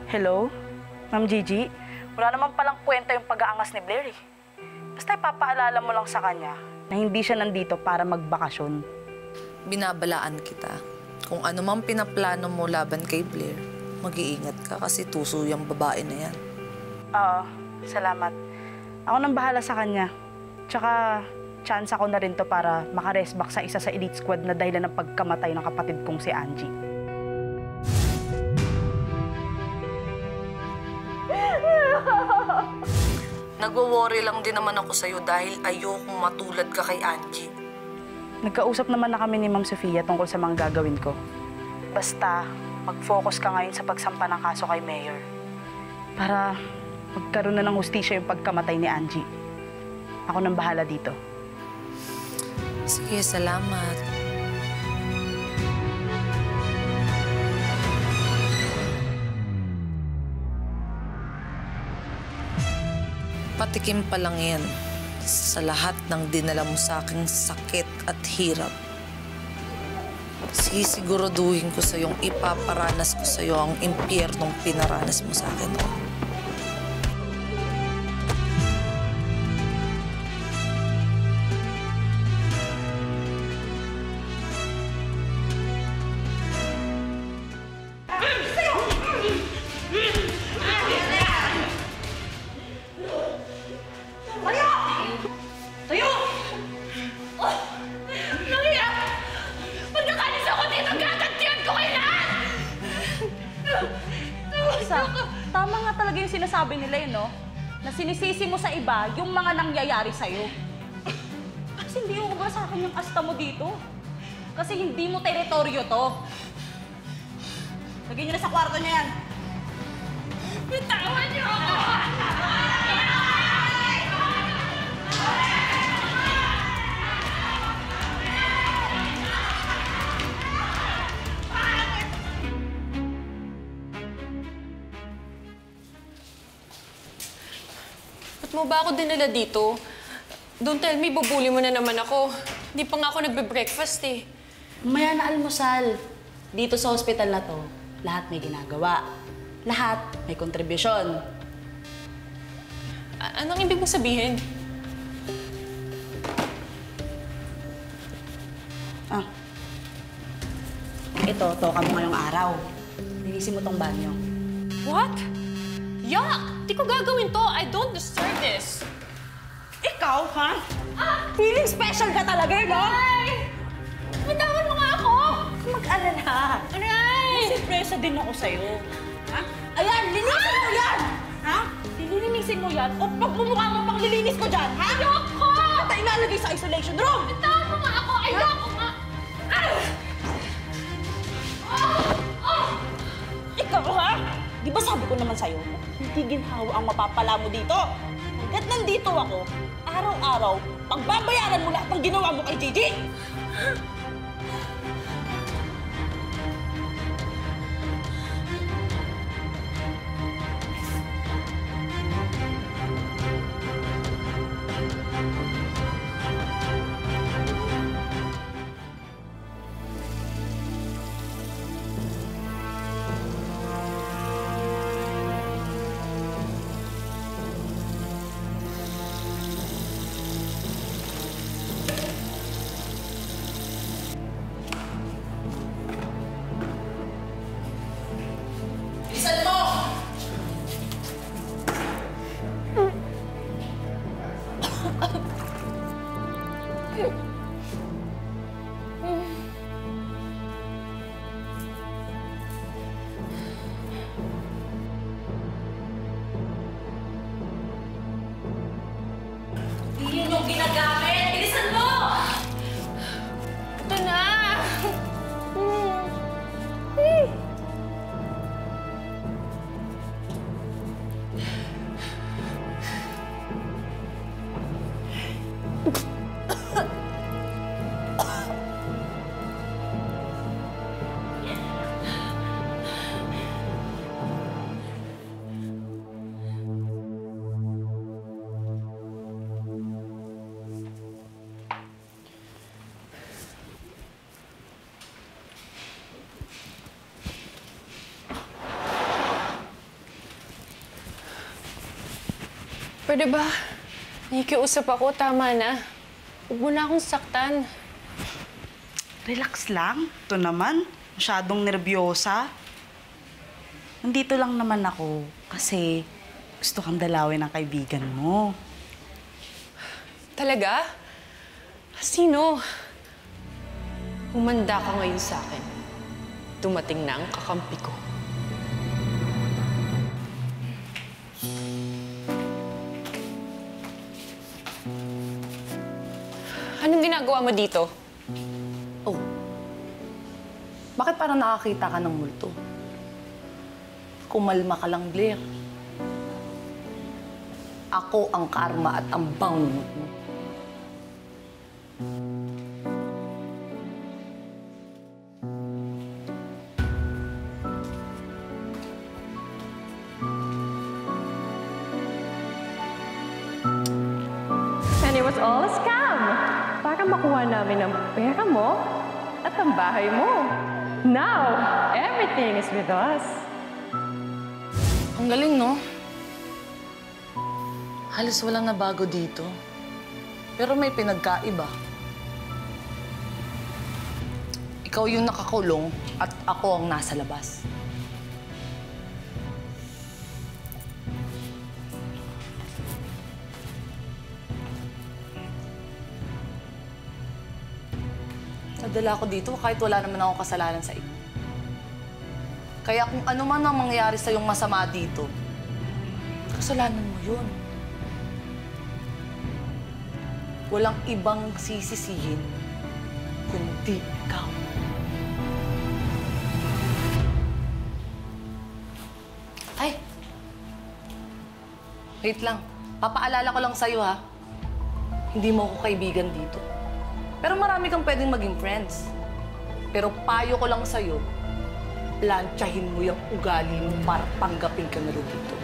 Hello? Ma'am Gigi? Wala naman palang kwenta yung pag-aangas ni Blair eh. Basta ipapaalala mo lang sa kanya na hindi siya nandito para magbakasyon. Binabalaan kita. Kung ano mang pinaplano mo laban kay Blair, mag-iingat ka kasi tuso yung babae na yan. Oo, salamat. Ako nang bahala sa kanya. Tsaka, chance ako na rin to para makaresback sa isa sa elite squad na dahilan ng pagkamatay ng kapatid kong si Angie. Nagwo-worry lang din naman ako sa'yo dahil ayokong matulad ka kay Angie. Nagkausap naman na kami ni Ma'am Sofia tungkol sa mga gagawin ko. Basta, mag-focus ka ngayon sa pagsampa ng kaso kay Mayor. Para magkaroon na ng hustisya yung pagkamatay ni Angie. Ako nang bahala dito. Sige, salamat. Patikim pa lang yan sa lahat ng dinala mo sa aking sakit at hirap. Sisiguraduhin ko sa'yong ipaparanas ko sa'yo ang impyernong pinaranas mo sa akin. Tama nga talaga yung sinasabi nila yun, no? Na sinisisi mo sa iba yung mga nangyayari sa'yo. Kasi hindi mo ba sa akin yung asta mo dito? Kasi hindi mo teritoryo to. Lagyan niyo na sa kwarto niya yan. Bitawan niyo ako! Ba't mo ba ako dinala dito? Don't tell me, bubuli mo na naman ako. Hindi pa nga ako nagbe-breakfast eh. Maya na almusal. Dito sa hospital na to, lahat may ginagawa. Lahat may kontribusyon. Anong ibig mong sabihin? Ito, toka mo ngayong araw. Linisin mo tong banyo. What? Yuck! Di ko gagawin to. I don't deserve this. Ikaw, ha? Feeling special ka talaga, no? Ay! Bitawan mo nga ako! Mag-alala. Aray! Surpresa din ako sa'yo. Ha? Ayan, linisin mo yan! Ha? Lilinisin mo yan? O pagmumukha mo pang lilinis ko dyan, ha? Ayoko! Tayo ilalagay sa isolation room! Bitawan mo nga ako! Ayoko nga! Ikaw, ha? Di ba sabi ko naman sa'yo, hindi ginhawa ang mapapala mo dito? Hanggat nandito ako, araw-araw, pagbabayaran mo lahat ng ginawa mo kay Gigi! Pwede ba? Nakikiusap ako, tama na. Huwag mo na akong saktan. Relax lang. Ito naman, masyadong nervyosa. Nandito lang naman ako kasi gusto kang dalawin ng kaibigan mo. Talaga? Sino? Humanda ka ngayon sa akin. Dumating na ang kakampi ko. Anong ginagawa mo dito? Oh, bakit parang nakakita ka ng multo? Kumalma ka lang, Blair. Ako ang karma at ang bangungot mo. And it was all a scam para makuha namin ang pera mo at ang bahay mo. Now, everything is with us. Ang galing, no? Halos walang nabago dito. Pero may pinagkaiba. Ikaw yung nakakulong at ako ang nasa labas. Nadala ko dito kahit wala naman akong kasalanan sa inyo. Kaya kung ano man ang mangyari sa yung masama dito, kasalanan mo yun. Walang ibang sisisihin kundi ikaw. Ay! Wait lang. Papaalala ko lang sa'yo, ha? Hindi mo ako kaibigan dito. Pero marami kang pwedeng maging friends. Pero payo ko lang sa'yo, plantsahin mo yung ugali mo para tanggapin ka na rin dito.